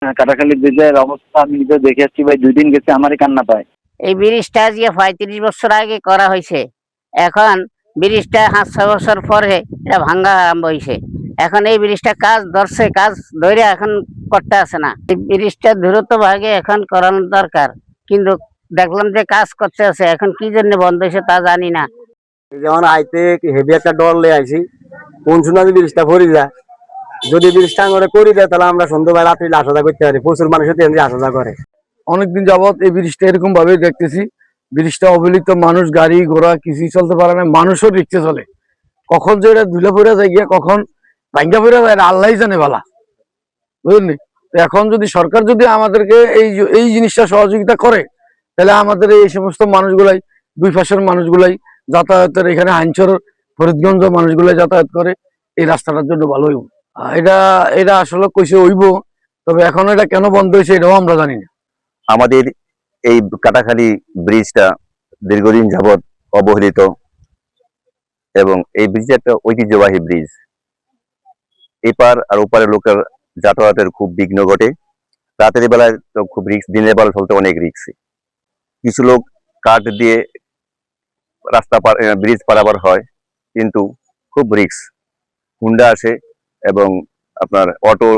কাটাখালী ব্রিজের অবস্থা আমি তো দেখে আসছি ভাই, 2 দিন গেছে আমারই কান্না পায়। এই ব্রিজটা আজকে 35 বছর আগে করা হয়েছে। এখন ব্রিজটা 5-6 বছর পরে এটা ভাঙ্গা আরম্ভ হয়েছে। এখন এই ব্রিজটা কাজ ধরছে, কাজ ধরে এখন করতে আসে না। এই ব্রিজটা দ্রুত ভাগে এখন করানোর দরকার, কিন্তু দেখলাম যে কাজ করতে আছে। এখন কি জন্য বন্ধ হয়েছে তা জানি না। যেমন আইতে হেভি একটা ডর লে আইছি, কোন সময় যদি ব্রিজটা ভরে যায়, যদি ব্রিজটা করে করে দেয় তাহলে আমরা সন্ধ্যাবেলা রাত্রি আসা যাওয়া করতে পারি। প্রচুর মানুষ আসা যাওয়া করে। অনেকদিন যাবত এই ব্রিজটা এরকম ভাবে দেখতেছি, ব্রিজটা অবহেলিত, মানুষ গাড়ি ঘোড়া কিছুই চলতে পারে না, মানুষও রিক্সে চলে। কখন যে এটা ধুলে পড়ে যায় গিয়া, কখন ভাঙ্গা পড়ে যায় আল্লাহ জানে ভালা, বুঝলি। এখন যদি সরকার যদি আমাদেরকে এই জিনিসটা সহযোগিতা করে, তাহলে আমাদের এই সমস্ত মানুষগুলাই, দুই পাশের মানুষগুলাই যাতায়াতের, এখানে হাইনচর ফরিদগঞ্জ মানুষগুলাই যাতায়াত করে, এই রাস্তাটার জন্য ভালো হইব। এটা এটা আসলে কইছে হইব, তবে এখন এটা কেন বন্ধ হয়েছে এটাও আমরা জানি না। আমাদের এই কাটাখালী ব্রিজটা দীর্ঘদিন যাবৎ অবহেলিত এবং এই ব্রিজ একটা ঐতিহ্যবাহী ব্রিজ। এপার আর ওপারের লোকের যাতায়াতের খুব বিঘ্ন ঘটে। রাতের বেলায় তো খুব রিস্ক, দিনের বেলা চলতে অনেক রিস্ক। কিছু লোক কাঠ দিয়ে ব্রিজ পারাবার হয়, কিন্তু খুব রিস্ক। হুন্ডা আসে এবং আপনার অটো,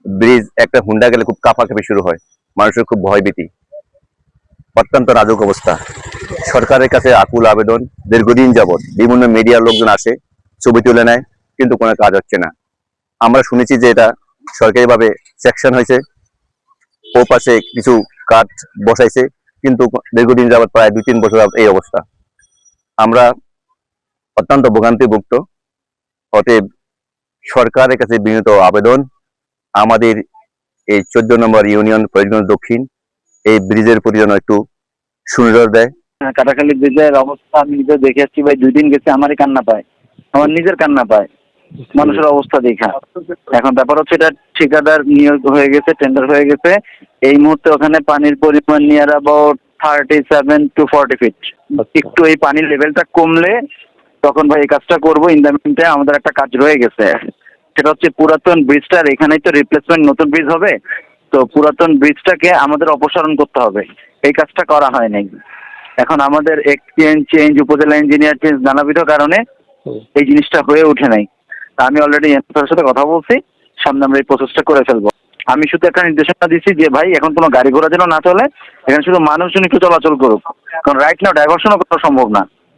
ব্রিজ একটা হুন্ডা গেলে খুব কাঁপাকাঁপি শুরু হয়, মানুষের খুব ভয়ভীতি, অত্যন্ত নাজুক অবস্থা। সরকারের কাছে আকুল আবেদন, দীর্ঘদিন যাবৎ বিভিন্ন মিডিয়ার লোকজন আসে, ছবি তুলে নেয়, কিন্তু কোনো কাজ হচ্ছে না। আমরা শুনেছি যে এটা সরকারিভাবে সেকশন হয়েছে, ও পাশে কিছু কাঠ বসাইছে, কিন্তু দীর্ঘদিন যাবৎ প্রায় 2-3 বছর যাবৎ এই অবস্থা। আমরা অত্যন্ত ভোগান্তিভুক্ত। অতএব সরকারের কাছে বিনীত আবেদন, আমাদের এই 14 নম্বর ইউনিয়ন ফরিদগঞ্জ দক্ষিণ এই ব্রিজের প্রতি যেন একটু সুনজর দেয়। কাটাখালী ব্রিজের অবস্থা আমি তো দেখে আসছি ভাই, 2 দিন গেছে আমারই কান্না পায়, আমার নিজের কান্না পায় মানুষের অবস্থা দেখা। এখন ব্যাপার হচ্ছে এটা ঠিকাদার নিয়োগ হয়ে গেছে, টেন্ডার হয়ে গেছে। এই মুহূর্তে ওখানে পানির পরিমাণ নিয়ার অ্যাবাউট 37 to 40 ফিট। একটু এই পানির লেভেলটা কমলে তখন ভাই এই কাজটা করবো। ইন দ্য মিনটাইম আমাদের একটা কাজ রয়ে গেছে, সেটা হচ্ছে পুরাতন ব্রিজটার এখানেই তো রিপ্লেসমেন্ট, নতুন ব্রিজ হবে, তো পুরাতন ব্রিজটাকে আমাদের অপসারণ করতে হবে। এই কাজটা করা হয় নাই। এখন আমাদের এক্সচেঞ্জ চেঞ্জ, উপজেলা ইঞ্জিনিয়ার চেঞ্জ, নানাবিধ কারণে এই জিনিসটা হয়ে ওঠে নাই। আমি অলরেডি এনএফের সাথে কথা বলছি, সামনে আমরা এই প্রসেসটা করে ফেলবো। আমি শুধু একটা নির্দেশনা দিচ্ছি যে ভাই এখন কোনো গাড়ি ঘোড়া যেন না চলে, এখানে শুধু মানুষজন একটু চলাচল করুক, কারণ রাইট নাও ডাইভার্সনও করা সম্ভব না।